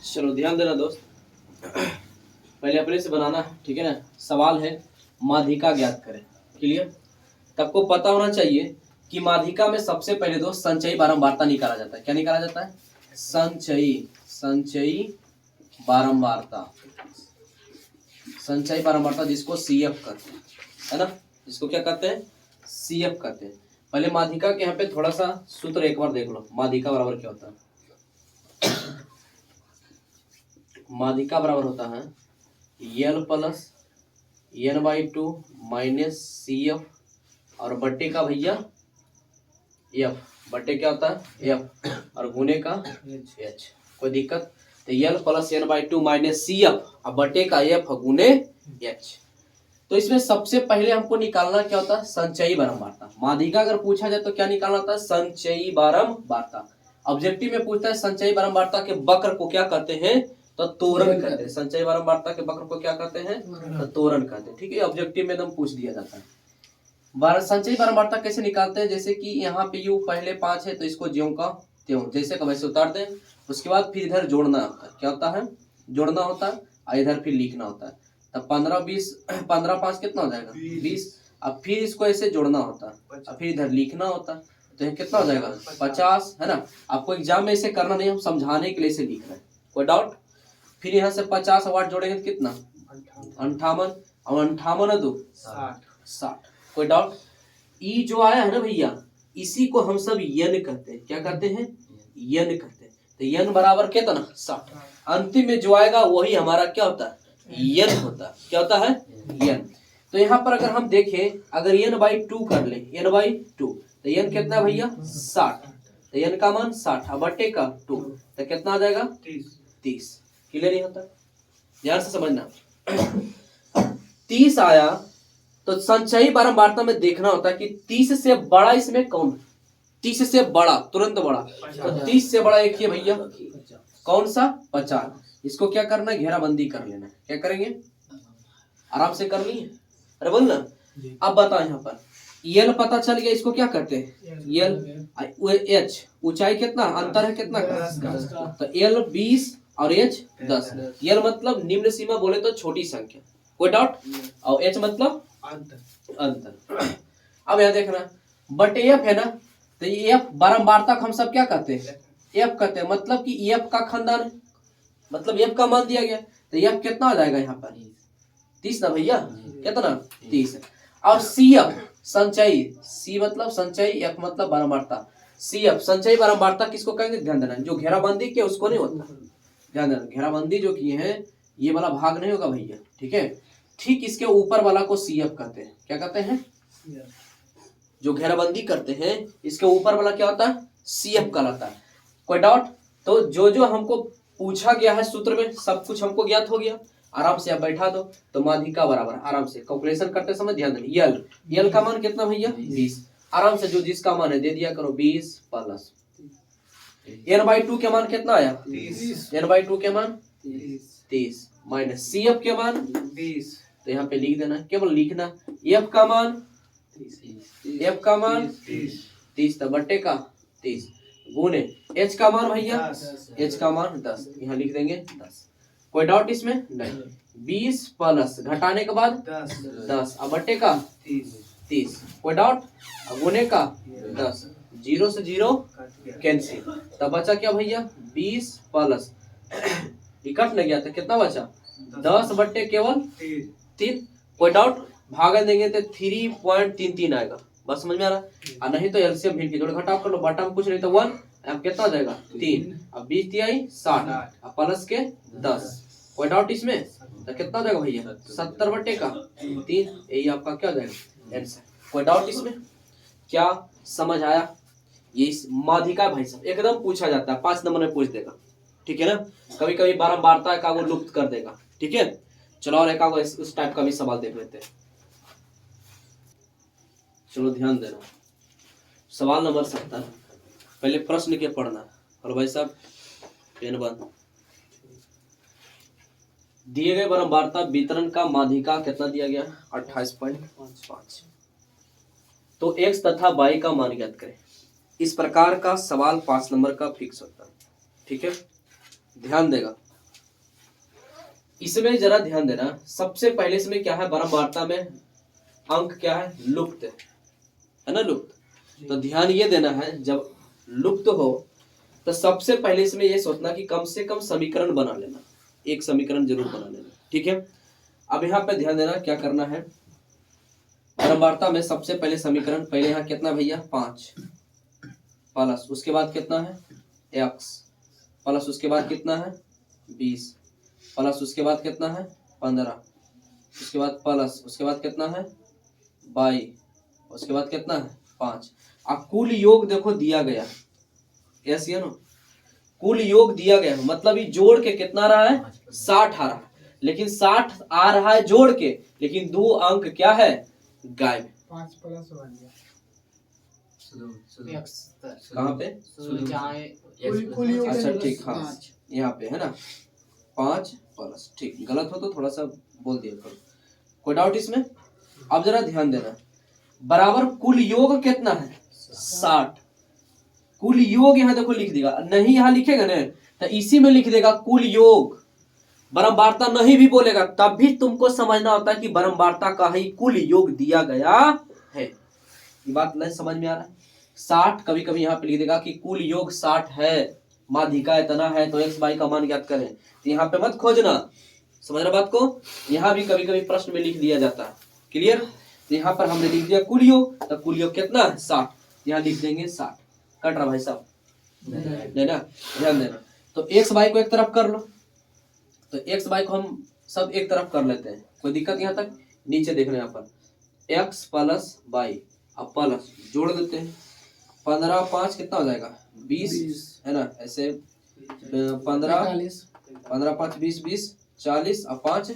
चलो ध्यान देना दोस्त, पहले अपने से बनाना है, ठीक है ना। सवाल है माध्यिका ज्ञात करें। क्लियर? सबको पता होना चाहिए कि माध्यिका में सबसे पहले दोस्त संचयी बारंबारता निकाला जाता है। क्या निकाला जाता है? संचयी बारंबारता, संचयी बारंबारता जिसको सीएफ कहते हैं, है ना। जिसको क्या कहते हैं? सीएफ कहते हैं। पहले माध्यिका के यहाँ पे थोड़ा सा सूत्र एक बार देख लो। माध्यिका बराबर क्या होता है? माध्यिका बराबर होता है L plus n/2 minus CF और बट्टे का भैया F। बट्टे क्या होता है? F और गुने का H। कोई दिक्कत? तो L plus n/2 minus CF और बट्टे का F गुने H। तो इसमें सबसे पहले हमको निकालना क्या होता है? संचयी बारंबारता। माध्यिका अगर पूछा जाए तो क्या निकालना होता है? संचयी बारंबारता। ऑब्जेक्टिव में पूछता है संचयी बारंबारता के वक्र को क्या कहते हैं? तो त्वरण कहते हैं। संचयी बारंबारता के वक्र को क्या कहते हैं? तो त्वरण कहते हैं। ठीक है, ऑब्जेक्टिव में एकदम पूछ दिया जाता है। संचयी बारंबारता कैसे निकालते हैं? जैसे कि यहाँ पे यू पहले 5 है तो इसको ज्यों का त्यों जैसे का वैसे उतार दें। उसके बाद फिर इधर जोड़ना होता है। क्या होता है? जोड़ना होता है और इधर फिर लिखना होता है। तब 15 20 15 5 कितना हो जाएगा? 20। अब फिर इसको ऐसे जोड़ना होता है और फिर इधर लिखना होता है। तो ये कितना हो जाएगा? 50, है ना। आपको एग्जाम में ऐसे करना नहीं, हम समझाने के लिए इसे लिख रहे हैं। कोई डाउट? फिर यहाँ से 50 वाट जोड़ेंगे तो कितना? 58 और 58 2 60। कोई डाउट? ई जो आया है ना भैया, इसी को हम सब यन कहते हैं। क्या कहते हैं? यन कहते हैं। तो यन बराबर कितना? 60। अंतिम में जो आएगा वही हमारा क्या होता है? यन होता है। क्या होता है? यन। तो यहाँ पर अगर हम देखें, अगर n/2 कर ले, n/2 तो n कितना भैया? 60। तो n का मान 60 और बट्टे का 2 तो कितना आ जाएगा? 30। क्लियर नहीं होता? ध्यान से समझना। 30 आया तो संचयी बारंबारता में देखना होता है कि 30 से बड़ा इसमें कौन? 30 से बड़ा, तुरंत बड़ा। तो 30 से बड़ा एक ही भैया, कौन सा? 50। इसको क्या करना है? घेराबंदी कर लेना है। क्या करेंगे? आराम से कर लिए। अरे बोल ना। अब बताओ, यहाँ पर यल पता चल गया, इसको क्या करते हैं? यल H ऊंचाई कितना अंतर है? कितना का? तो L 20 और H 10। यल मतलब निम्न सीमा, बोले तो छोटी संख्या। कोई डाउट? और H मतलब अंतर। अब यहाँ देखना, बट F है ना, तो ये F बारंबारता हम सब क्या कहते हैं? F कहते हैं। मतलब कि F का खानदान है, मतलब F का मान दिया गया। तो F कितना आ जाएगा यहाँ पर? 30 ना भैया। कितना? 30। और CF संचयी, C मतलब संचयी, F मतलब बारंबारता। CF संचयी बारंबारता किसको कहेंगे? ध्यान देना, जो घेराबंदी के उसको नहीं होता। ध्यान देना, घेराबंदी जो किए हैं ये वाला भाग नहीं होगा भैया। ठीक है, ठीक इसके ऊपर वाला को CF कहते हैं। क्या कहते हैं? जो घेराबंदी करते हैं इसके ऊपर वाला क्या होता है? CF कहलाता है। कोई डाउट? तो जो जो हमको पूछा गया है सूत्र में सब कुछ हमको ज्ञात हो गया। आराम से आप बैठा दो। तो माध्यिका बराबर, आराम से कैलकुलेशन करते समय ध्यान देना, यल का मान कितना भैया? 20। आराम से जो जिसका मान है दे दिया करो। 20 प्लस n/2 के मान कितना आया? 30। n/2 के मान 30 माइनस CF के मान 20। तो यहाँ पे लिख देना, केवल लिखना। F का मान 30 तो बट्टे का 30 गुने H का मान भैया, H का मान 10। यहाँ लिख देंगे 10। कोई डाउट इसमें? नहीं। 20 प्लस घटाने के बाद 10 अब बट्टे का 30। कोई डाउट? गुने का 10, 0 से 0 कैंसिल। तब बचा क्या भैया? 20 प्लस इकट नहीं गया तो कितना बचा? 10 बट्टे केवल 3। कोई डाउट? भागा देंगे तो 3.33 आएगा। बस समझ में आ रहा? और नहीं तो एलसीएम भिड़ के जोड़ घटाव कर लो। बटा में कुछ नहीं तो 1, अब कितना हो जाएगा? 3। अब 20 तिहाई 60 अब प्लस के 10। कोई डाउट इसमें? तो कितना हो जाएगा भैया? 70 बट्टे का 3। यही आपका क्या हो जाएगा? आंसर। कोई डाउट इसमें? क्या समझ आया? ये माध्यिका भाई साहब एकदम पूछा जाता है, 5 नंबर में पूछ देगा। ठीक है ना, कभी कभी बारंबारता का वो लुप्त कर देगा। ठीक है, चलो और एक उस टाइप का भी सवाल देख लेते हैं। चलो ध्यान देना, सवाल नंबर 70। पहले प्रश्न के पढ़ना। और भाई साहब पेन बंद। दिए गए बारंबारता वितरण का माध्यिका कितना दिया गया? 28.5। तो x तथा y का मान ज्ञात करें। इस प्रकार का सवाल 5 नंबर का फिक्स होता है। ठीक है, ध्यान देगा। इसमें जरा ध्यान देना, सबसे पहले इसमें क्या है, बारंबारता में अंक क्या है, लुप्त है ना, लुप्त। तो ध्यान ये देना है, जब लुप्त हो तो सबसे पहले इसमें ये सोचना कि कम से कम समीकरण बना लेना, एक समीकरण जरूर बना लेना, ठीक है। अब यहाँ पे ध्यान देना क्या करना है, बारंबारता में सबसे पहले समीकरण, पहले यहाँ कितना भैया 5 प्लस उसके बाद कितना है x प्लस उसके बाद कितना है 20 प्लस उसके बाद कितना है 15 उसके बाद प्लस उसके बाद कितना है 22 उसके बाद कितना है 5। अब कुल योग देखो दिया गया, ऐसे है ना, कुल योग दिया गया है, मतलब ये जोड़ के कितना रहा है 60 आ रहा है, लेकिन 60 आ रहा है जोड़ के, लेकिन 2 अंक क्या है गायब। 5 प्लस 1 कहाँ पे, अच्छा ठीक, हाँ यहाँ पे है ना 5 प्लस, ठीक, गलत हो तो थोड़ा सा बोल दिया करो, कोई डाउट इसमें। अब जरा ध्यान देना, बराबर कुल योग कितना है 60, कुल योग यहाँ देखो लिख देगा, नहीं यहाँ लिखेगा ना तो इसी में लिख देगा कुल योग, बारंबारता नहीं भी बोलेगा तब भी तुमको समझना होता है कि बारंबारता का ही कुल योग दिया गया है। ये बात नहीं समझ में आ रहा है, 60 कभी कभी यहाँ पे लिख देगा कि कुल योग 60 है, माध्यिका इतना है तो x y का मान ज्ञात करें, तो यहाँ पे मत खोजना, समझ रहे बात को। यहाँ भी कभी कभी प्रश्न में लिख दिया जाता है, क्लियर। तो यहाँ पर हमने लिख दिया कुल योग, तो कुल योग कितना है 60, यहाँ लिख देंगे 60। कट रहा भाई साहब, नहीं ना, ध्यान देना। तो x y को एक तरफ कर लो, तो x y को हम सब एक तरफ कर लेते हैं, कोई दिक्कत यहाँ तक। नीचे देख रहे हैं यहाँ पर x प्लस वाई, अब प्लस जोड़ देते हैं, 15 5 कितना हो जाएगा 20 है ना, ऐसे 15 5 20 20 40 और 5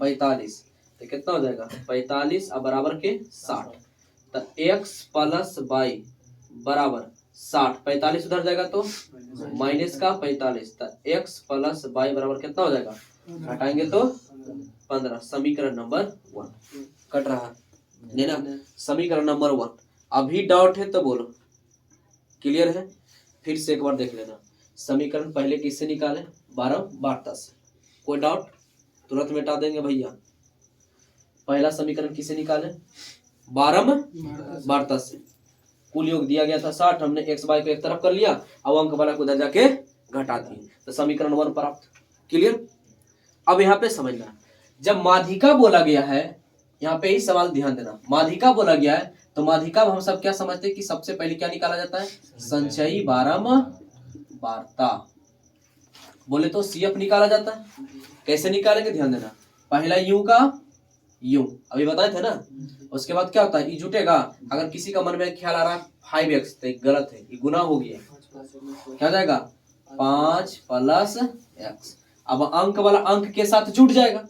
45, तो कितना हो जाएगा 45 और बराबर के 60। तो x प्लस वाई बराबर 60, 45 उधर जाएगा तो माइनस का 45, तो x प्लस वाई बराबर कितना हो जाएगा, घटाएंगे तो 15। समीकरण नंबर 1 कट रहा है ना, समीकरण नंबर 1। अभी डाउट है तो बोलो, क्लियर है। फिर से एक बार देख लेना, समीकरण पहले किससे निकाले, बारंबारता से, कोई डाउट तुरंत मिटा देंगे भैया। पहला समीकरण किससे निकाले, बारंबारता से। कुल योग दिया गया था 60, हमने x y को एक तरफ कर लिया, अब अंक वाला को उधर जाके घटा दिए, तो समीकरण 1 प्राप्त, क्लियर। अब यहाँ पे समझना, जब माध्यिका बोला गया है, यहाँ पे ही सवाल ध्यान देना, माध्यिका बोला गया है तो माध्यिका में हम सब क्या समझते हैं कि सबसे पहले क्या निकाला जाता है, संचयी बारंबारता, बोले तो CF निकाला जाता है। कैसे निकालेंगे ध्यान देना, पहला u का u अभी बताए थे ना, उसके बाद क्या होता है ई जुटेगा, अगर किसी का मन में ख्याल आ रहा है 5x तो गलत है, ये गुना हो गया, क्या हो जाएगा 5 प्लस x, अब अंक वाला अंक के साथ जुट जाएगा,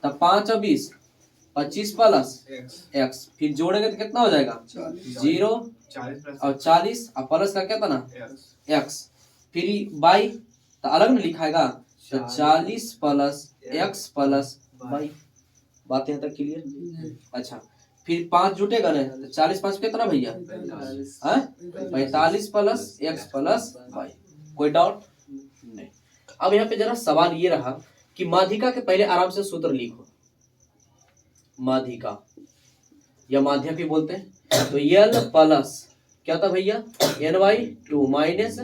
तब 5 और 20 25 प्लस x, फिर जोड़ेंगे तो कितना हो जाएगा 0 और 40 और प्लस का कितना x, फिर y तो अलग में लिखाएगा, तो 40 प्लस x प्लस y। बात यहाँ तक क्लियर। अच्छा फिर 5 जुटेगा ना, तो 40 5 कितना भैया 45 प्लस x प्लस y। कोई डाउट नहीं। अब यहाँ पे जरा सवाल ये रहा कि माध्यिका के पहले आराम से सूत्र लिखो, माध्यिका या माध्यक भी बोलते हैं, तो L प्लस क्या होता भैया NY2 माइनस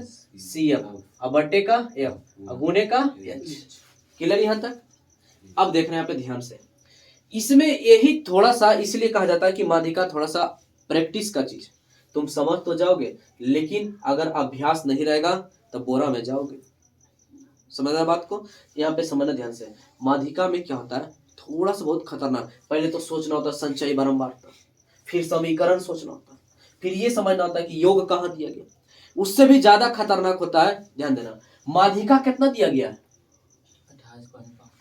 CF अब बट्टे का F अब गुणे का H। क्लियर यहाँ तक। अब देखना यहाँ पे ध्यान से, इसमें यही थोड़ा सा इसलिए कहा जाता है कि माध्यिका थोड़ा सा प्रैक्टिस का चीज, तुम समझ तो जाओगे लेकिन अगर अभ्यास नहीं रहेगा तो बोरा में जाओगे। समझना बात को, यहाँ पे समझना ध्यान से। माध्यिका में क्या होता है, थोड़ा सा बहुत खतरनाक, पहले तो सोचना होता है संचयी बारंबारता, फिर समीकरण सोचना होता है, फिर ये समझना होता है कि योग कहाँ दिया गया। उससे भी ज्यादा खतरनाक होता है, ध्यान देना, माध्यिका कितना दिया गया है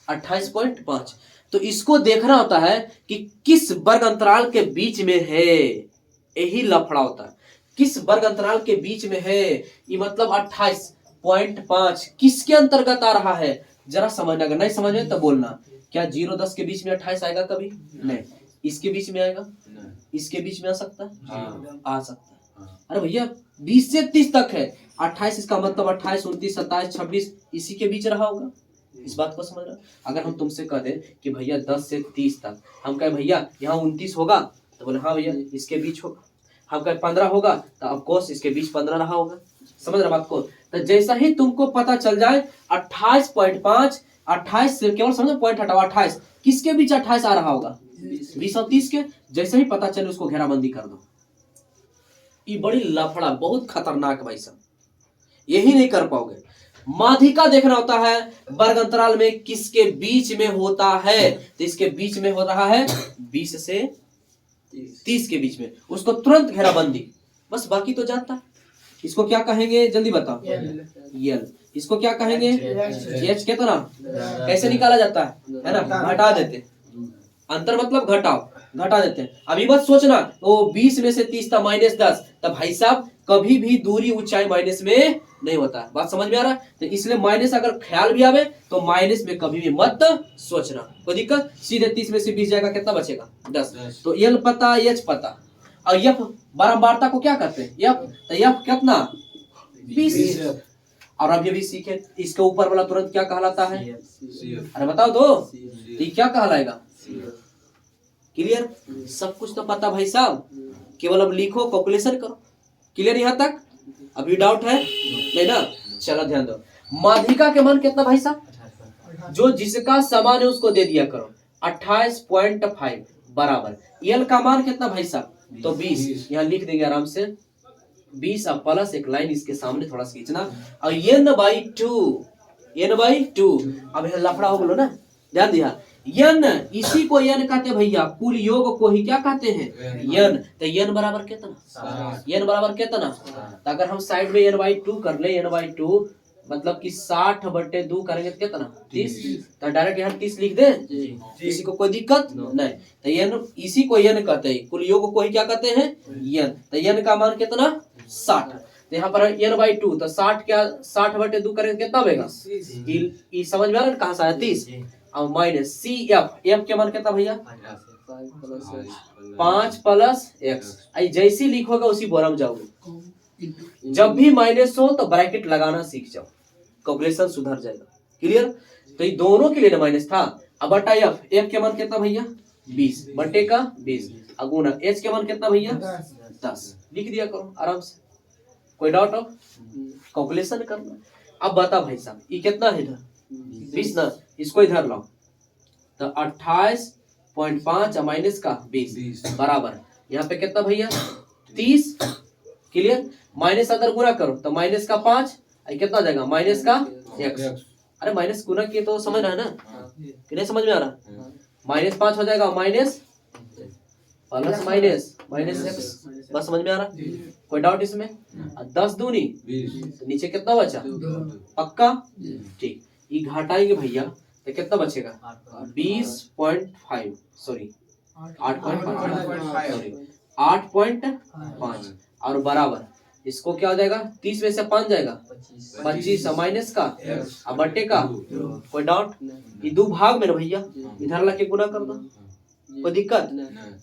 28.5, तो इसको देखना होता है कि किस वर्ग अंतराल के बीच में है, यही लफड़ा होता है, किस वर्ग अंतराल के बीच में है। ये मतलब 28.5 किसके अंतर्गत आ रहा है, जरा समझना, अगर नहीं समझ में तो बोलना। क्या 0-10 के बीच में 28 आएगा कभी नहीं, इसके बीच में आएगा, इसके बीच में आ सकता है, आ सकता है। अरे भैया 20 से 30 तक है, 28 इसका मतलब 28 29 27 26 इसी के बीच रहा होगा, इस बात को समझ रहे हो? अगर हम तुमसे कह दें कि भैया 10 से 30 तक, हम कहें भैया यहाँ 29 होगा, तो बोले हाँ भैया इसके बीच होगा। हम कहें 15 होगा, तो ऑफकोर्स इसके बीच 15 रहा होगा। समझ रहे बात को? तो जैसा ही तुमको पता चल जाए 28.5, 28 से केवल समझो पॉइंट हटाओ, 28 किसके बीच 28 आ रहा होगा? 20 और 30 के। जैसे ही पता चले उसको घेराबंदी कर दो। ये बड़ी लफड़ा, बहुत खतरनाक भाई साहब, यही नहीं कर पाओगे। माध्यिका देखना होता है वर्ग अंतराल में किसके बीच में होता है, तो इसके बीच में हो रहा है 20 से 30 के बीच में, उसको तुरंत घेराबंदी। बस बाकी तो जानता। इसको क्या कहेंगे जल्दी बताओ? यल। इसको क्या कहेंगे? एच कितना? कैसे निकाला जाता है ना? घटा देते, अंतर मतलब घटाओ, घटा देते हैं। अभी बस सोचना वो 20 में से 30 था -10, तब भाई साहब कभी भी दूरी ऊंचाई माइनस में नहीं होता है। बात समझ में आ रहा है? तो इसलिए माइनस अगर ख्याल भी आवे तो माइनस में कभी भी मत सोचना, कोई दिक्कत। सीधे 30 में से 20 जाएगा, कितना बचेगा? 10। तो यल पता, एच पता, और यफ बारंबारता को क्या करते हैं? यफ। तो यफ कितना? 20। और अब ये भी सीखे, इसके ऊपर वाला तुरंत क्या कहलाता है? अरे बताओ तो, ये क्या कहलाएगा? क्लियर? सब कुछ तो पता भाई साहब, केवल अब लिखो, कैलकुलेशन करो। क्लियर यहाँ तक? अभी डाउट है नहीं ना? चलो ध्यान दो। माध्यिका के मान कितना भाई साहब? जो जिसका समान है उसको दे दिया करो। 28.5 बराबर यल का मान कितना भाई साहब? तो 20। यहाँ लिख देंगे आराम से 20 अब प्लस एक लाइन इसके सामने थोड़ा सा खींचना, और n/2, n/2। अब यह लफड़ा हो बोलो ना, ध्यान दिया। यन, इसी को यन कहते हैं भैया, कुल योग को ही क्या कहते हैं? यन। तो यन बराबर कितना? यन बराबर कितना? तो अगर हम साइड में n/2 कर ले, n/2 मतलब कि 60/2 करेंगे तो कितना? 30। तो डायरेक्ट यहाँ 30 लिख दे, किसी को कोई दिक्कत नहीं। तो यन, इसी को यन कहते हैं, कुल योग को ही क्या कहते हैं? यन। तो यन का मान कितना? 60। तो यहाँ पर n/2, तो 60 क्या, 60/2 करेंगे कितना बनेगा? ये समझ में आ रहा है कहाँ से आया? 30। और माइनस सी एफ, एफ के मान कितना भैया? 5 + x। जैसी लिखोगे उसी बोरा में जाओगे। जब भी माइनस हो तो ब्रैकेट लगाना सीख जाओ, कैलकुलेशन सुधर जाएगा। क्लियर? तो ये दोनों के लिए माइनस था। अब बटा एफ, एफ के मान कितना भैया? 20 बटे का 20, अगुना एच के मान कितना भैया? 10। लिख दिया करो आराम से, कोई डाउट हो? कैलकुलेशन करना। अब बता भाई साहब ये कितना है इधर? 20 ना, इसको इधर लाओ। तो 28.5 माइनस का 20 बराबर यहाँ पे कितना भैया? 30। क्लियर? माइनस अगर गुना करो तो माइनस का 5, कितना जाएगा? माइनस का x। अरे माइनस गुना किए तो समझ रहा है ना कि नहीं? समझ में आ रहा? -5 हो जाएगा, माइनस प्लस माइनस x। बस समझ में आ रहा? कोई डाउट इसमें? 10 दूनी तो नीचे कितना बचा? पक्का? ठीक। ये घटाएंगे भैया तो कितना बचेगा? 20.5, सॉरी 8.5, सॉरी 8.5, और बराबर इसको क्या हो जाएगा? 30 में से 5 जाएगा 25, माइनस का अब बट्टे का। कोई डाउट? ये दो भाग में ना भैया, इधर ला के गुना कर दो, कोई दिक्कत?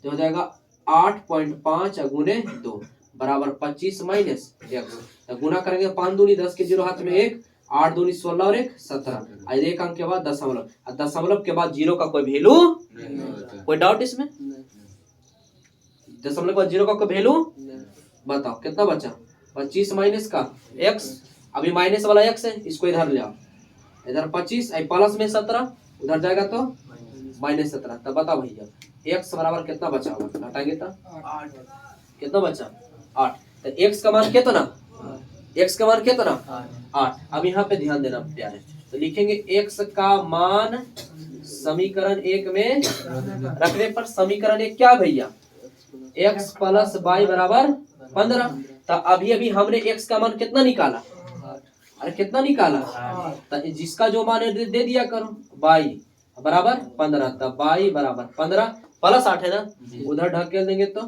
तो हो जाएगा 8.5 गुने 2 बराबर 25 माइनस x। तो गुना करेंगे 5 दूनी 10 के 0 हाथ में 1, 8 दूनी 16 और 1 17। एक अंक के बाद दशमलव, और दशमलव के बाद 0 का कोई वैल्यू। कोई डाउट इसमें? दशमलव के बाद 0 का कोई वैल्यू? बताओ कितना बचा? 25 माइनस का x। अभी माइनस वाला x है, इसको इधर ले आओ, इधर 25 प्लस में 17, उधर जाएगा तो -17। तब बता भैया x बराबर कितना बचा होगा? घटाएंगे तो 8। कितना बचा? 8। तो x का मान कितना? x का मान कितना? 8। अब यहाँ पे ध्यान देना प्यारे, तो लिखेंगे x का मान समीकरण 1 में रखने पर समीकरण 1 क्या भैया? x + y बराबर 15। तो अभी हमने x का मान कितना निकाला? अरे कितना निकाला? तो जिसका जो मान है दे दिया करो, y बराबर 15। तब y बराबर 15 + 8 है ना, उधर ढकेल देंगे तो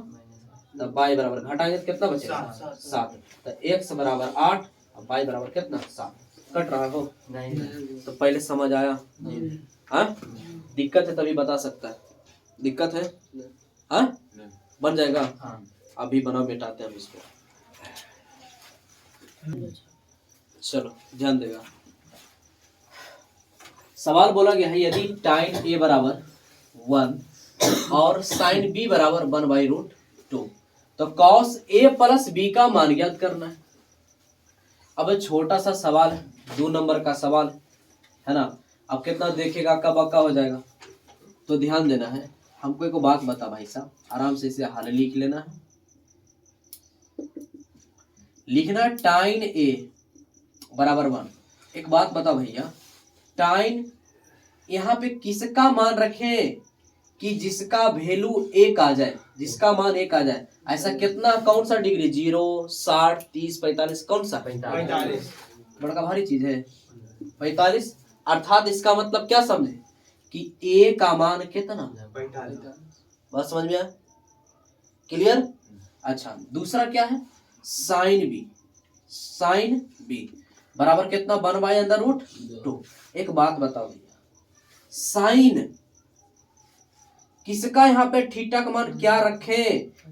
तब y बराबर, घटाएंगे तो कितना बचेगा? 7। तो x बराबर 8 और y बराबर कितना? 7। कट रहा हो? तो पहले समझ आया? हाँ? दिक्कत है तभी बता सकता है। दिक्कत है? हाँ? बन जाएगा? अभी बनाओ, बेटाते हैं हम इसको। चलो ध्यान देगा। सवाल बोला गया है यदि टाइन ए बराबर 1 और साइन बी बराबर 1/√2 तो कॉस ए प्लस बी का मान ज्ञात करना है। अब छोटा सा सवाल है, 2 नंबर का सवाल है ना। अब कितना देखेगा, अक्का बक्का हो जाएगा, तो ध्यान देना है। हमको एक बात बता भाई साहब, आराम से इसे हल लिख लेना है। लिखना टाइन ए बराबर 1। एक बात बता भैया, टाइन यहाँ पे किसका मान रखें कि जिसका वैल्यू 1 आ जाए, जिसका मान 1 आ जाए। ऐसा कितना, कौन सा डिग्री, 0, 60, 30, 45, कौन सा? 45। बड़ा भारी चीज है 45। अर्थात इसका मतलब क्या समझे कि ए का मान कितना, 45। बस समझ में आया? क्लियर? अच्छा, दूसरा क्या है, साइन बी। साइन बी बराबर कितना, 1/√2। एक बात बताओ भैया, साइन किसका यहाँ पे थीटा का मान क्या रखे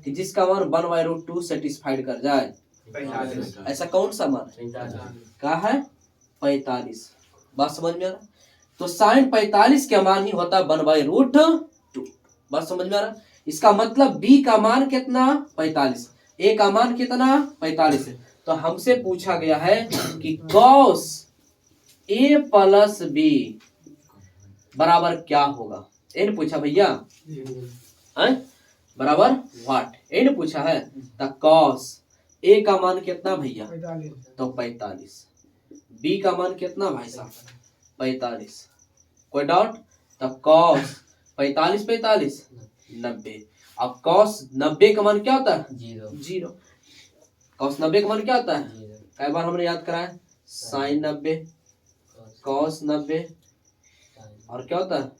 कि जिसका मान 1/√2 सेटिस्फाइड कर जाए? 45। ऐसा कौन सा मान है? क्या है? 45। बात समझ में आ रहा? तो साइन 45 का मान ही होता है 1/√2। बात समझ में आ रहा? इसका मतलब बी का मान कितना, 45, ए का मान कितना, 45 है। तो हमसे पूछा गया है कि कॉस ए प्लस बी बराबर क्या होगा। ए ने पूछा भैया, बराबर व्हाट, ए ने पूछा है। तो कॉस ए का मान कितना भैया, तो 45। बी का मान कितना भाई साहब, 45। कोई डाउट? तो कॉस 45 45 90। अब कॉस 90 का मान क्या होता है, 0। कॉस 90 का मान क्या होता है, कई बार हमने याद करा है, साइन 90, कॉस 90 और क्या होता है,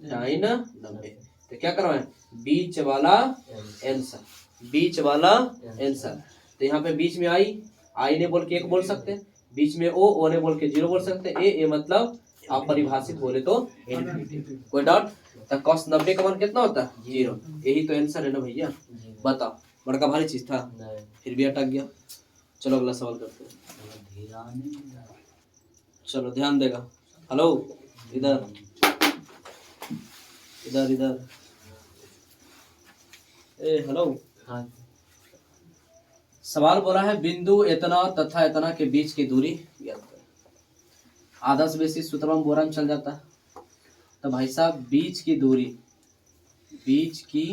टाइन 90। तो क्या करवाएं, बीच वाला आंसर, बीच वाला आंसर। तो यहाँ पे बीच में आई ने बोल के 1 बोल सकते हैं, बीच में ओ ने बोल के 0 बोल सकते हैं। ए मतलब आप परिभाषित बोले तो इनफिनिटी। कोई डाउट? तो cos 90 का मान कितना होता है, 0। यही तो आंसर है ना भैया। बताओ, बड़का भारी चीज था, फिर भी अटक गया। चलो अगला सवाल करते हैं। चलो ध्यान देगा। हेलो, इधर इधर इधर, ए हेलो। हाँ। सवाल बोला है बिंदु इतना तथा इतना के बीच की दूरी ज्ञात करें। आदर्श बेसिस सूत्र में बोरा में चल जाता है। तो भाई साहब बीच की दूरी, बीच की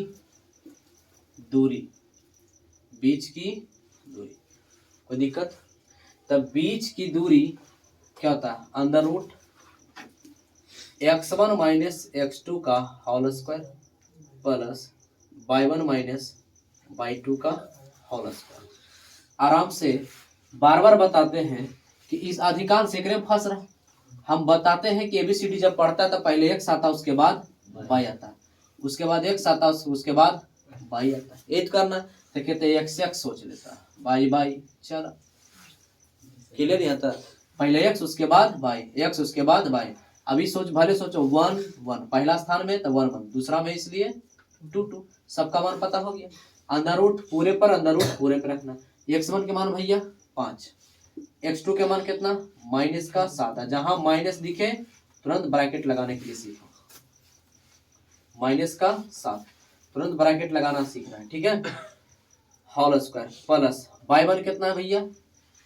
दूरी, बीच की दूरी, कोई दिक्कत? तब बीच की दूरी क्या होता है, under root x1 minus x2 का whole square plus y1 minus y2 का होल स्क्वायर। आराम से बार बार बताते हैं कि इस अधिकांश एक में फंस रहा। हम बताते हैं कि एबीसीडी जब पढ़ता है तो पहले x आता है, उसके बाद y आता है, उसके बाद x आता है, उसके बाद y आता है। एड करना तो कहते हैं x सोच लेता है, y चलो क्लियर नहीं आता, पहले x उसके बाद y, x उसके बाद y। अभी सोच, भले सोचो 1 1 पहला स्थान में तो 1 1, दूसरा में इसलिए 2 2, सबका मान पता हो गया। अंडर रूट पूरे पर, अंडर रूट पूरे पर रखना। x1 के मान भैया 5, x2 के मान कितना, माइनस का 7 है। जहां माइनस दिखे तुरंत ब्रैकेट लगाने के लिए सीखो, माइनस का 7 तुरंत ब्रैकेट लगाना सीखना है, ठीक है। होल स्क्वायर प्लस y1 कितना है भैया,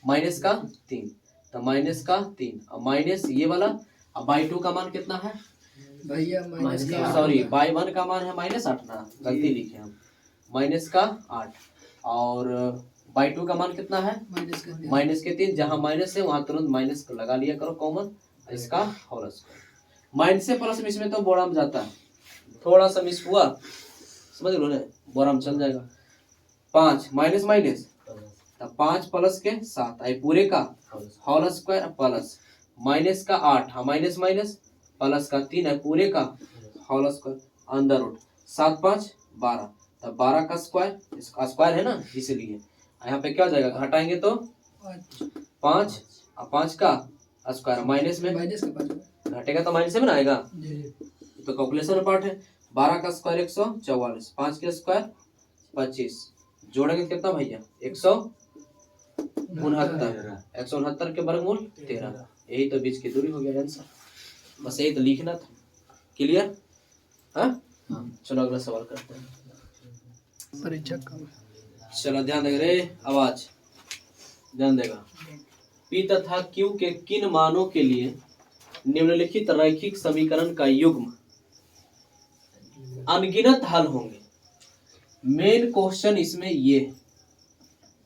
माइनस का 3, तो माइनस का 3 और माइनस ये वाला। अब y2 का मान कितना है भैया, माइनस का, सॉरी y1 का मान है -8 ना, गलती लिखे हम, माइनस का 8। और y2 का मान कितना है, माइनस के 3। जहां माइनस है वहां तुरंत माइनस लगा लिया करो कॉमन, इसका होल स्क्वायर। माइनस से प्लस इसमें तो बोरा में जाता है, थोड़ा सा मिस हुआ समझ लो ना, बोरा में चल जाएगा। 5 माइनस माइनस, 5 प्लस के 7 आई पूरे का होल स्क्वायर प्लस माइनस का 8, हाँ माइनस माइनस प्लस का 3 है पूरे का होल स्क्वायर अंडर रूट 7 5 12, तब 12 का स्क्वायर, इसका स्क्वायर है ना इसलिए यहाँ पे क्या हो जाएगा, घटाएंगे तो 5 और 5 का स्क्वायर माइनस में, घटेगा तो माइनस में ना आएगा, तो कैलकुलेशन पार्ट है। 12 का स्क्वायर 144, 5 के स्क्वायर 25, जोड़ेंगे कितना भैया 169, 169 के वर्गमूल 13। यही तो बीच की दूरी हो गया आंसर। बस यही तो लिखना था। क्लियर? हाँ, चलो अगला सवाल करते हैं। परीक्षा कब? चलो ध्यान देगा रे, आवाज ध्यान देगा। पी तथा क्यू के किन मानों के लिए निम्नलिखित रैखिक समीकरण का युग्म अनगिनत हल होंगे? मेन क्वेश्चन इसमें ये है,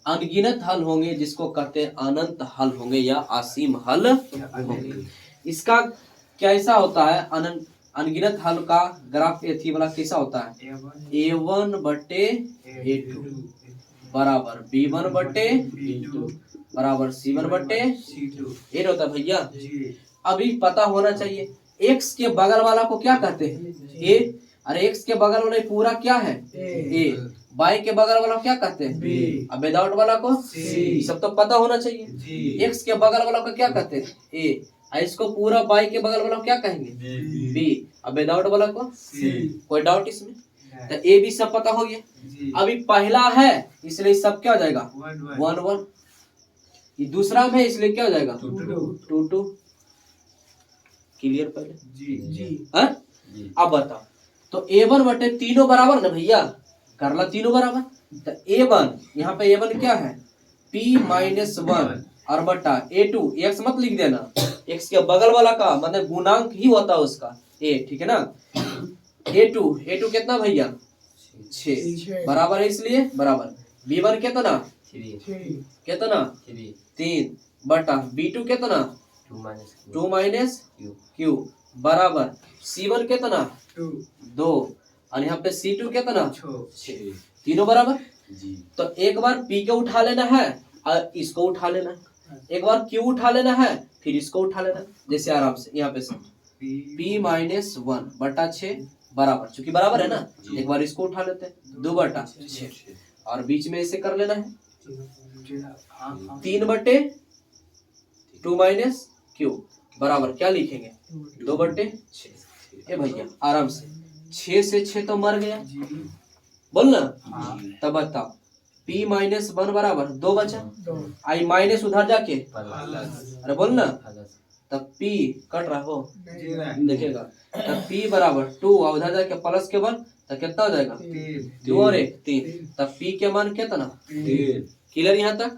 अनगिनत हल होंगे जिसको कहते हैं अनंत हल होंगे या असीम हल होंगे। इसका कैसा होता है? अनगिनत हल का ग्राफ एथी वाला कैसा होता है? A1 बटे A2 बराबर B1 बटे B2 बराबर C1 बटे C2 ये होता है भैया। अभी पता होना चाहिए x के बगल वाला को क्या कहते हैं? A। अरे x के बगल वाला पूरा क्या है? A। y के बगल वाला क्या कहते हैं? B। अब विदाउट वाला को C। सब तो पता होना चाहिए। x के बगल वाला को क्या कहते हैं? A। इसको पूरा y के बगल वाला को क्या कहेंगे? B। अब विदाउट वाला को C। कोई डाउट इसमें? तो A B सब पता हो गया। अभी पहला है इसलिए सब क्या हो जाएगा? 1 1। ये दूसरा में इसलिए क्या हो जाएगा? 2 2। क्लियर पहले? जी। अब बताओ तो A1 बटे तीनों बराबर ना भैया, कर ला तीनों बराबर। तो A1 यहाँ पे A1 क्या है? P-1 और बटा A2 x मत लिख देना, x के बगल वाला का मतलब गुणांक ही होता है उसका A, ठीक है ना? A2 कितना भैया? 6 बराबर है इसलिए बराबर। B1 कितना? 3 3 बटा B2 कितना? 2 माइनस Q बराबर C1 कितना? 2 और यहाँ पे C2 कितना? 6 तीनों बराबर। तो एक बार P को उठा लेना है और इसको उठा लेना है, एक बार Q उठा लेना है फिर इसको उठा लेना है। जैसे आराम से यहाँ पे P-1 बटा 6 बराबर, चूंकि बराबर है ना, एक बार इसको उठा लेते हैं 2 बटा 6 और बीच में इसे कर लेना है 3 बटे 2 माइनस Q बराबर क्या लिखेंगे? 2 बटे 6। भैया आराम से 6 से 6 तो मर गया, बोलना। तब बताओ P-1 बराबर 2 बचा, आई माइनस उधर जाके अरे बोलना, तब P कट रहा हो देखेगा, तब P बराबर 2 और उधर जाके प्लस के बल तो कितना हो जाएगा? 2 और 1 3। तब P के मान कितना? 3। क्लियर यहाँ तक?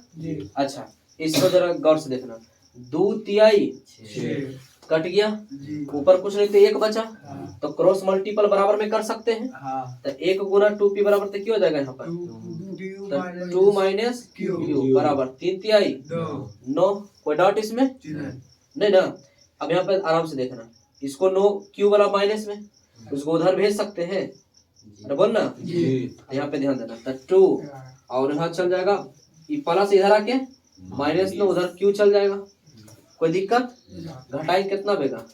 अच्छा इसको जरा गौर से देखना, 2 तिहाई 6 कट गया, ऊपर कुछ नहीं तो 1 बचा, तो क्रॉस मल्टीपल बराबर में कर सकते हैं। तो 1 गुना 2P बराबर तो क्या हो जाएगा यहाँ पर? 2 माइनस Q बराबर 3 तिहाई 9। कोई डाउट इसमें? नहीं ना? अब यहाँ पे आराम से देखना, इसको 9 Q वाला माइनस में उसको उधर भेज सकते हैं, अरे बोल ना। यहाँ पे ध्यान देना, तो 2 और यहाँ चल जाएगा प्लस इधर आके माइनस 9 उधर Q चल जाएगा, कोई दिक्कत? घटाई कितना बेगा?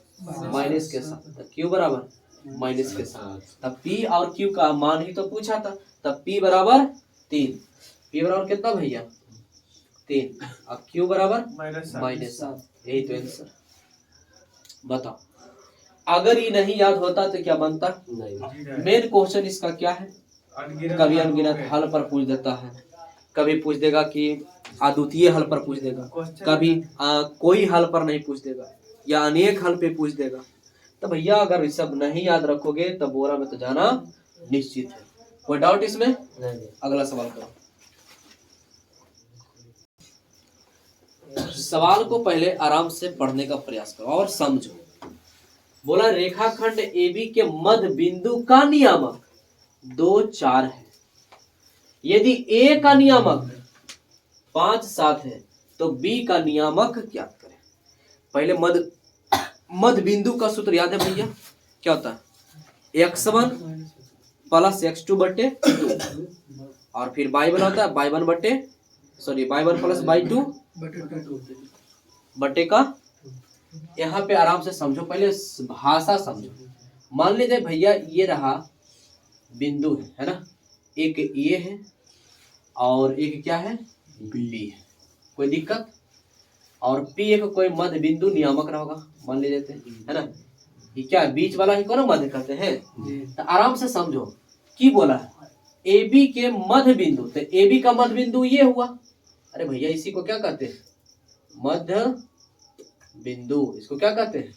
माइनस के साथ, तो Q बराबर माइनस के साथ। तब P और Q का मान ही तो पूछा था, तब P बराबर 3। P बराबर कितना भैया? 3 और Q बराबर -7। यही तो आंसर। बताओ अगर ये नहीं याद होता तो क्या बनता? मेन क्वेश्चन इसका क्या है? कभी अनगिनत हल पर पूछ देता है, कभी पूछ देगा कि अद्वितीय हल पर पूछ देगा, कभी कोई हल पर नहीं पूछ देगा या अनेक हल पे पूछ देगा। तो भैया अगर ये सब नहीं याद रखोगे तो बोरा में तो जाना निश्चित है। कोई डाउट इसमें? अगला सवाल करो। सवाल को पहले आराम से पढ़ने का प्रयास करो और समझो। बोला रेखाखंड AB के मध्य बिंदु का नियामक 2 4 है, यदि A का नियामक 5 7 है तो B का नियामक ज्ञात करें। पहले मध्य बिंदु का सूत्र याद है भैया? क्या होता है? x1 प्लस x2 बटे 2 और फिर y1 होता है y1 प्लस y2 बटे का। यहाँ पे आराम से समझो, पहले भाषा समझो। मान लीजिए भैया ये रहा बिंदु है ना, एक ये है और एक क्या है? B है, कोई दिक्कत? और P एक कोई मध्य बिंदु नियामक रहा होगा, मान ले लेते हैं, है ना? ये क्या बीच वाला ही को ना मध्य कहते हैं। तो आराम से समझो की बोला है AB के मध्य बिंदु, तो AB का मध्य बिंदु ये हुआ। अरे भैया इसी को क्या कहते हैं? मध्य बिंदु। इसको क्या कहते हैं?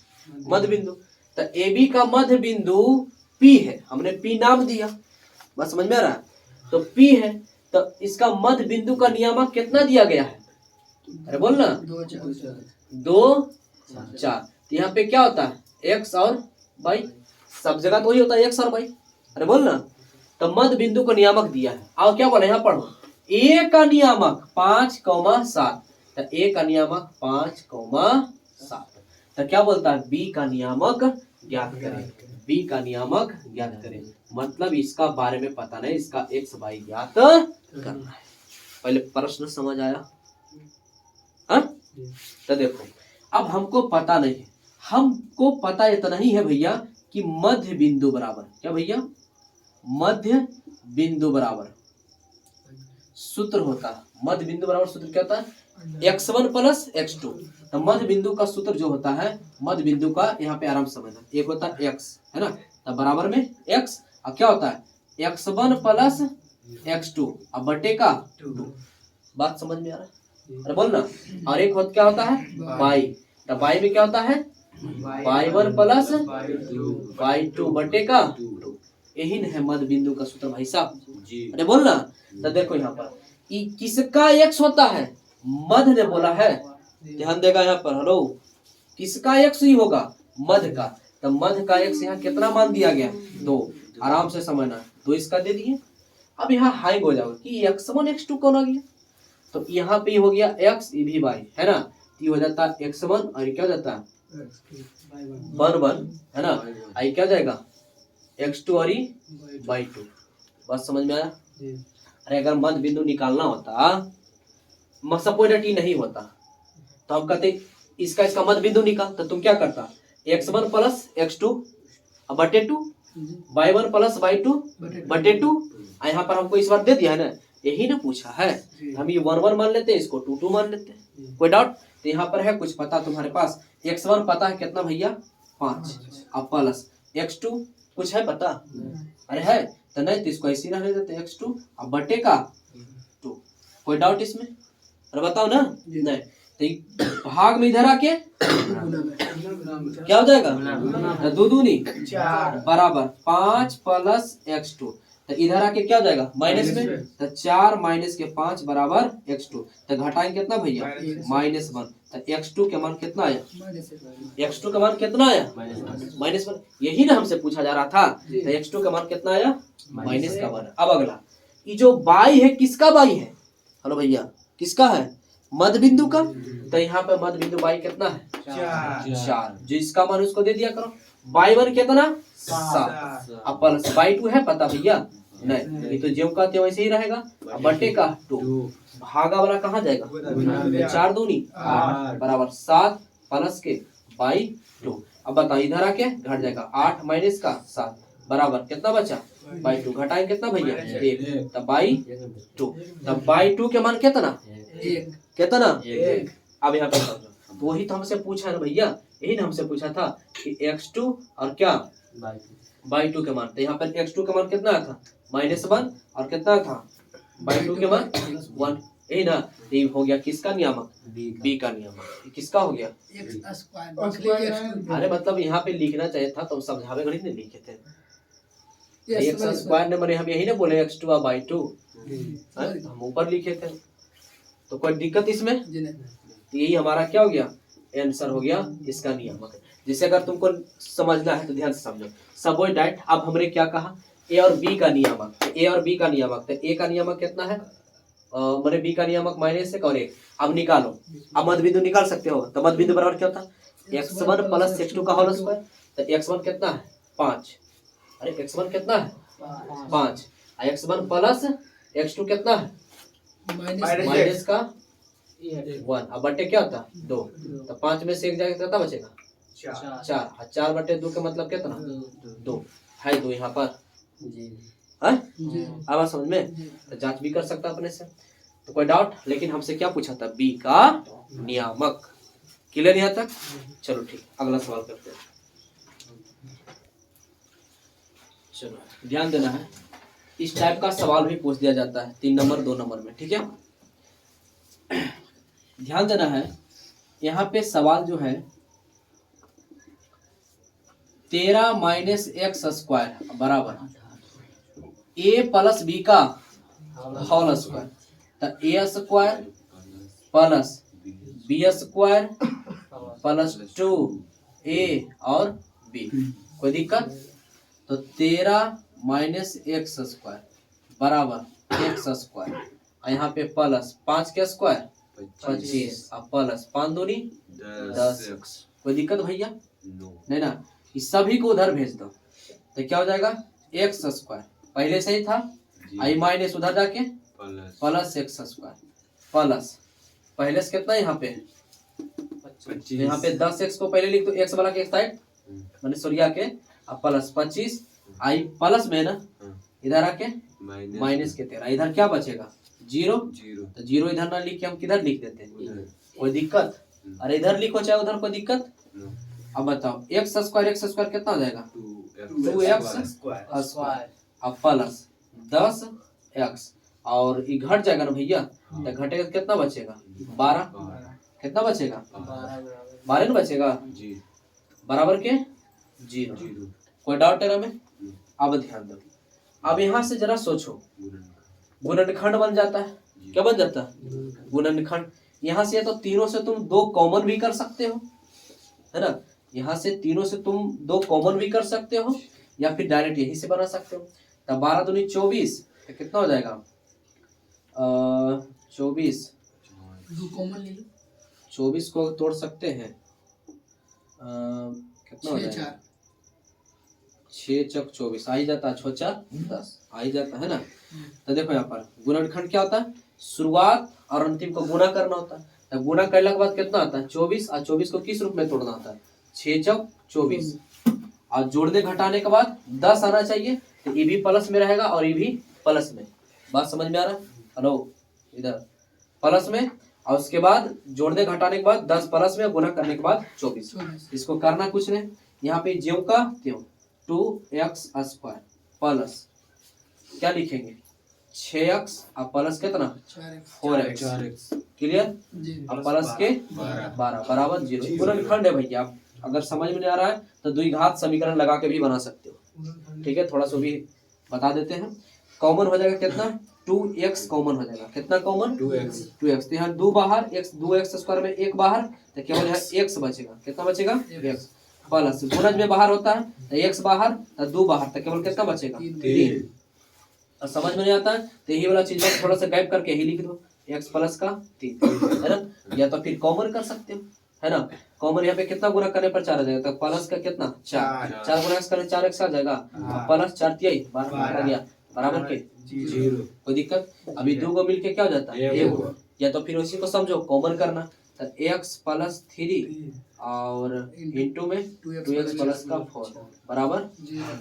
मध्य बिंदु। तो ए बी का मध्य बिंदु पी है, हमने पी नाम दिया, बस समझ में आ रहा है। तो पी है, तो इसका मध्य बिंदु का नियामक कितना दिया गया है? अरे बोल ना, 2 4। तो यहाँ पे क्या होता है? एक्स और वाई, सब जगह तो वही होता है एक्स और वाई। अरे बोल ना, तो मध्य बिंदु को नियामक दिया है। और क्या बोला यहाँ पढ़ो, ए का नियामक 5,7। तो ए का नियामक 5,7। तो क्या बोलता है? बी का नियामक ज्ञात करें, बी का नियामक ज्ञात करें। मतलब इसका बारे में पता नहीं, इसका एक्स वाई ज्ञात करना है। पहले प्रश्न समझ आया? हाँ, तो देखो अब हमको पता नहीं है, हमको पता इतना ही है भैया कि मध्य बिंदु बराबर क्या भैया? मध्य बिंदु बराबर सूत्र होता है, मध्य बिंदु बराबर सूत्र क्या होता है? x1 plus x2। तो मध्य बिंदु का सूत्र जो होता है, मध्य बिंदु का यहाँ पे आराम से समझना, एक होता है x है ना, तो बराबर में x, अब क्या होता है? x1 प्लस x2 अब बटे का 2। बात समझ में आ रहा है? अरे बोल ना। और एक क्या होता है? y। तो y में क्या होता है? y1 प्लस y2 बटे का 2। यही है मध्य बिंदु का सूत्र भाई साहब। अरे बोल ना। तो देखो यहाँ पर किसका x होता है? मध्य ने बोला है, ध्यान देगा यहाँ पर। हेलो, किसका x ही होगा? मध्य का। तो मध्य का x यहाँ कितना मान दिया गया? 2। आराम से समझना, 2 इसका दे दिए। अब यहाँ हाई हो जाओगे कि x1 x2 कौन आ गया? तो यहाँ पे हो गया x, ये भी y है ना, ये हो जाता है x1 और ये क्या हो जाता है 1 है ना, आई क्या जाएगा x2 और y2। बस समझ में आया? अरे अगर मध्य बिंदु निकालना होता, सपोज टी नहीं होता, तो हम कहते इसका मध्य बिंदु निकाल, तो तुम क्या करता? x1 प्लस x2 बटे 2, y1 प्लस y2 बटे 2। यहाँ पर हमको इस बार दे दिया है ना, यही ना पूछा है, हम ये 1 1 मान लेते हैं, इसको 2 2 मान लेते हैं, कोई डाउट? तो यहाँ पर है कुछ पता तुम्हारे पास, x1 पता है कितना भैया? 5, अब प्लस x2 कुछ है पता? अरे है तो नहीं, तो इसको ऐसे रहने देते x2 अब बटे का 2। कोई डाउट इसमें? अरे बताओ ना। नहीं तो भाग में इधर आके क्या हो जाएगा? 2 दूनी बराबर 5 प्लस x2। तो इधर आके क्या हो जाएगा? माइनस में, तो 4 माइनस के 5 बराबर x2। तो घटाएंगे कितना भैया? -1। तो x2 के मान कितना आया? x2 का मान कितना आया? -1। यही ना हमसे पूछा जा रहा था। तो x2 का मान कितना आया? माइनस का मान। अब अगला, ये जो y है किसका y है? हेलो भैया, किसका है? मध्य बिंदु का। तो यहाँ पे मध्य बिंदु y कितना है? 4। जो इसका मान उसको दे दिया करो। y1 कितना? 7। अब प्लस y2 है पता भैया? नहीं, ये तो ज्यों का त्यों वैसे ही रहेगा। अब बटे का 2, भागा वाला कहाँ जाएगा? 4 दूनी 8 बराबर 7 प्लस के y2। अब बताओ इधर आके घट जाएगा, 8 माइनस का 7 बराबर कितना बचा? y2। घटाएं कितना भैया? 1। तब y2, तब y2 के मान कितना? कितना? 1। अब यहाँ पे समझो, तो वही तो हमसे पूछा ना भैया, यही ना हमसे पूछा था कि x2 और क्या y2 के मान। तो यहाँ पर x2 के मान कितना था? -1 और कितना था? y2 के मान 1। यही ना, ये हो गया किसका नियामक? b का नियामक। किसका हो गया? अरे मतलब यहाँ पे लिखना चाहिए था, तो समझावे घड़ी नहीं लिखे थे। x² ने हम यही ना बोले x2 और y2, हम ऊपर लिखे थे, तो कोई दिक्कत इसमें? यही हमारा क्या हो गया? आंसर हो गया इसका नियामक। जैसे अगर तुमको समझना है तो ध्यान से समझो। सबोइड डाइट, अब हमने क्या कहा? ए और बी का नियामक। ए और बी का नियामक, तो ए का नियामक कितना है? मैंने बी का नियामक -1 और 1। अब निकालो, अब मध्य बिंदु निकाल सकते हो। तो मध्य बिंदु बराबर क्या होता है? x1 प्लस x2 का होल स्क्वायर। तो x1 कितना है? 5। अरे x1 कितना है? 5। x1 प्लस x2 कितना है? माइनस का 1। अब बटे क्या होता है? 2। तो 5 में से 1 जाएगा कितना बचेगा? 4। 4 बटे 2 का मतलब कितना? 2 है। 2 यहाँ पर अब समझ में, तो जांच भी कर सकता अपने से, तो कोई डाउट? लेकिन हमसे क्या पूछा था? बी का नियामक। क्लियर यहाँ तक? चलो ठीक, अगला सवाल करते हैं। चलो ध्यान देना है, इस टाइप का सवाल भी पूछ दिया जाता है 3 नंबर 2 नंबर में, ठीक है? ध्यान देना है, यहाँ पे सवाल जो है 13 माइनस एक्स स्क्वायर बराबर ए प्लस बी का होल स्क्वायर। तो a square plus b square plus 2a और b। कोई दिक्कत? तो 13 माइनस एक्स स्क्वायर बराबर एक्स स्क्वायर और यहाँ पे प्लस 5 के स्क्वायर 25 और प्लस 5 दूनी 10। कोई दिक्कत भैया? नहीं ना। इस सभी को उधर भेज दो तो क्या हो जाएगा? एक्स स्क्वायर पहले से ही था, आई माइनस उधर जाके प्लस एक्स स्क्वायर प्लस पहले से कितना यहाँ पे तो यहाँ पे 10x को पहले लिख दो, एक्स वाला के एक साइड मैंने सूर्या के अब प्लस 25 आई प्लस में ना इधर आके माइनस के 13। इधर क्या बचेगा? 0। तो 0 इधर ना लिख के हम किधर लिख देते हैं? कोई दिक्कत? अरे इधर लिखो चाहे उधर, कोई दिक्कत? अब बताओ एक्स स्क्वायर कितना हो जाएगा? 2x स्क्वायर अब प्लस 10x और ये घट जाएगा ना भैया, तो घटेगा कितना बचेगा? 12। कितना बचेगा? 12 ना बचेगा बराबर के 0। कोई डाउट है में? अब ध्यान दो, अब यहाँ से जरा सोचो, गुणनखंड बन जाता है। क्या बन जाता है? गुणनखंड। यहाँ से तो तीनों से तुम 2 कॉमन भी कर सकते हो, है ना। यहाँ से तीनों से तुम 2 कॉमन भी कर सकते हो या फिर डायरेक्ट यहीं से बना सकते हो। तब 12 दूनी 24 तो कितना हो जाएगा? 24 कॉमन ले लो, 24 को तोड़ सकते हैं। कितना हो जाएगा? 6 चौक 24 आ ही जाता है, 6 4 10 आ ही जाता है ना। तो देखो यहाँ पर गुणनखंड क्या होता है? शुरुआत और अंतिम को गुना करना होता है। तो गुना करने के बाद कितना आता है? 24 और 24 को किस रूप में तोड़ना होता है? 6 चौक 24 और जोड़ने घटाने के बाद 10 आना चाहिए। तो ये भी प्लस में रहेगा और ये भी प्लस में। बात समझ में आ रहा है? हेलो, इधर प्लस में और उसके बाद जोड़ने घटाने के बाद 10 प्लस में, गुना करने के बाद 24। इसको करना कुछ नहीं, यहाँ पे ज्यों का त्यों 2x स्क्वायर प्लस क्या लिखेंगे? 6x और प्लस कितना? 4x। क्लियर? अब प्लस के 12 बराबर 0। गुणनखंड है भैया। अगर समझ में नहीं आ रहा है तो द्विघात समीकरण लगा के भी बना सकते हो। ठीक है, थोड़ा सा भी बता देते हैं। कॉमन हो जाएगा कितना? 2x कॉमन हो जाएगा। कितना कॉमन? 2x। तो यहाँ 2 बाहर, x 2x स्क्वायर में 1 बाहर, तो केवल यहाँ x बचेगा। कितना बचेगा? x प्लस गुणज में बाहर होता है तो x बाहर तो 2 बाहर, तो केवल कितना बचेगा? 3। और समझ में नहीं आता है तो यही वाला चीज थोड़ा सा गैप करके ही लिख दो, x प्लस का 3, है ना। या तो फिर कॉमन कर सकते हो, है ना। कॉमन यहाँ पे कितना गुना करने पर 4 आ जाएगा? तो प्लस का कितना? 4 गुना x करने 4x आ जाएगा, प्लस 4 तिहाई 12 आ गया बराबर के 0। कोई दिक्कत? अभी 2 को मिलके क्या हो जाता है? 1। या तो फिर उसी को समझो कॉमन करना, तो x प्लस 3 और इंटू में 2x प्लस का 4 बराबर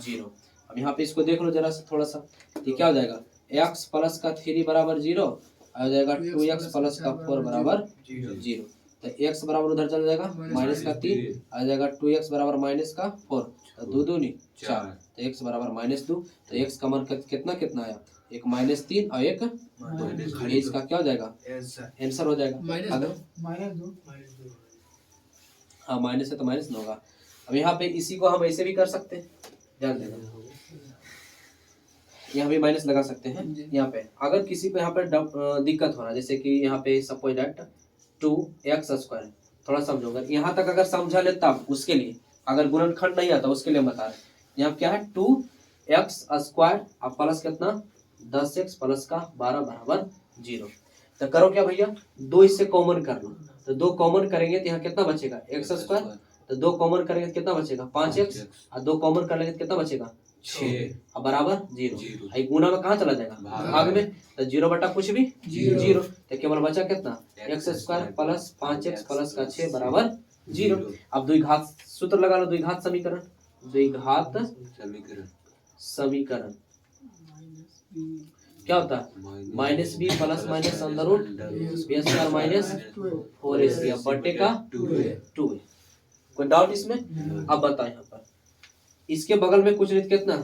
0। अब यहाँ पे इसको देख लो जरा सा थोड़ा सा, तो क्या हो जाएगा? x प्लस का 3 बराबर 0 आ जाएगा, 2x प्लस का 4 बराबर 0। तो x बराबर उधर चल जाएगा माइनस का 3 आ जाएगा, 2x बराबर माइनस का 4, तो 2 दूनी 4, तो x बराबर -2। तो x का मान कितना कितना आया? एक -3 और एक -2। इसका क्या हो जाएगा? आंसर हो जाएगा। अगर हाँ माइनस है तो माइनस ना होगा। अब यहाँ पे इसी को हम ऐसे भी कर सकते हैं, ध्यान देना, यहाँ भी माइनस लगा सकते हैं। यहाँ पे अगर किसी को यहाँ पे दिक्कत हो रहा है, जैसे कि यहाँ पे सपोज दैट 2x स्क्वायर, थोड़ा समझोगे यहाँ तक अगर समझा ले तब उसके लिए, अगर गुणनखंड नहीं आता उसके लिए हम बता रहे हैं। यहाँ क्या है? 2x स्क्वायर अब प्लस कितना? 10x प्लस का 12 बराबर 0। तो करो क्या भैया? 2 इससे कॉमन कर लो, तो 2 कॉमन करेंगे तो यहाँ कितना बचेगा? x square. तो 2 कॉमन करेंगे तो कितना बचेगा? 5x और 2 कॉमन कर लेंगे तो कितना बचेगा? 6 अब बराबर 0। गुना में कहाँ चला जाएगा? भाग में। तो 0 बटा कुछ भी 0, तो केवल बचा कितना? x square plus 5x plus का 6 बराबर 0। अब द्विघात सूत्र लगा लो, द्विघात समीकरण। द्विघात समीकरण क्या होता है? -b plus minus under root b square minus 4ac बटे का 2a। कोई डाउट इसमें? अब बताओ यहाँ पर इसके बगल में कुछ नहीं, कितना?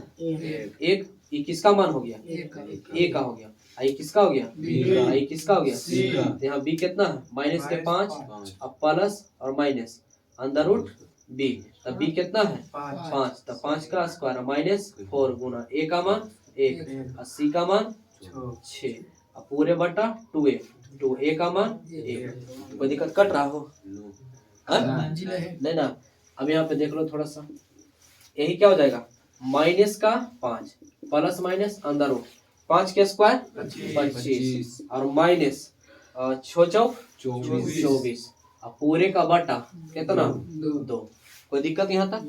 1। ये किसका मान हो गया? a का हो गया। आई किसका हो गया? b का। आई किसका हो गया? c का। तो यहाँ b कितना है? -5 अब प्लस और माइनस अंडर रूट b तब बी कितना है 5, तब 5 का स्क्वायर -4 गुना ए का मान 1 और सी का मान 6 और पूरे बटा 2a, 2a का मान 1। कोई दिक्कत कट रहा हो? हाँ? जिला है नहीं ना। अब यहाँ पे देख लो थोड़ा सा, यही क्या हो जाएगा माइनस का 5 प्लस माइनस अंदर रूट 5 के स्क्वायर 25 और माइनस 6 चौक 24 और पूरे का बटा कितना 2। कोई दिक्कत यहाँ तक?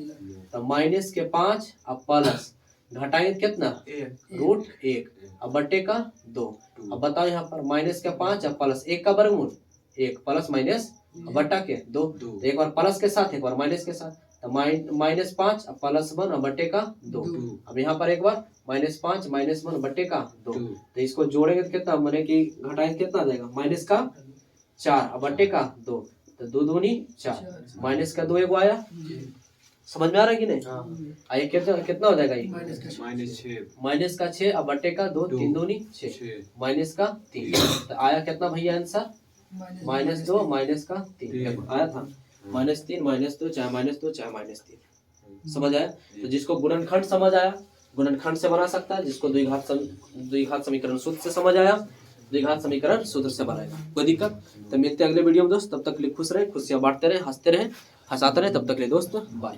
तो माइनस के 5 और प्लस घटाएंगे कितना √1 और बटे का 2। अब बताओ यहाँ पर माइनस का 5 और प्लस 1 का वर्गमूल 1 प्लस माइनस बटा के 2, तो एक बार प्लस के साथ एक बार माइनस के साथ, तो -5 और +1 और बटे का 2। अब यहाँ पर एक बार -5 -1 बटे का 2, तो इसको जोड़ेंगे तो कितना माने कि घटाएंगे कितना आ जाएगा माइनस का 4 और बटे का 2, तो 2 दूनी 4 माइनस का 2 एगो आया। समझ में आ रहा है कि नहीं? आइए कितना हो जाएगा ये माइनस का 6 और बटे का 2 3 दूनी 6 माइनस का 3, तो आया कितना भैया आंसर -2 माइनस का 3 आया था। -3 -2 चाहे -2 चाहे -3। समझ आया? तो जिसको गुणनखंड समझ आया गुणनखंड से बना सकता है, जिसको द्विघात समीकरण सूत्र से समझ आया द्विघात समीकरण सूत्र से बनाएगा। कोई दिक्कत? तो मिलते हैं अगले वीडियो में दोस्त, तब तक के लिए खुश रहे, खुशियां बांटते रहे, हंसते रहे, हंसाते रहे। तब तक के लिए दोस्त बाय।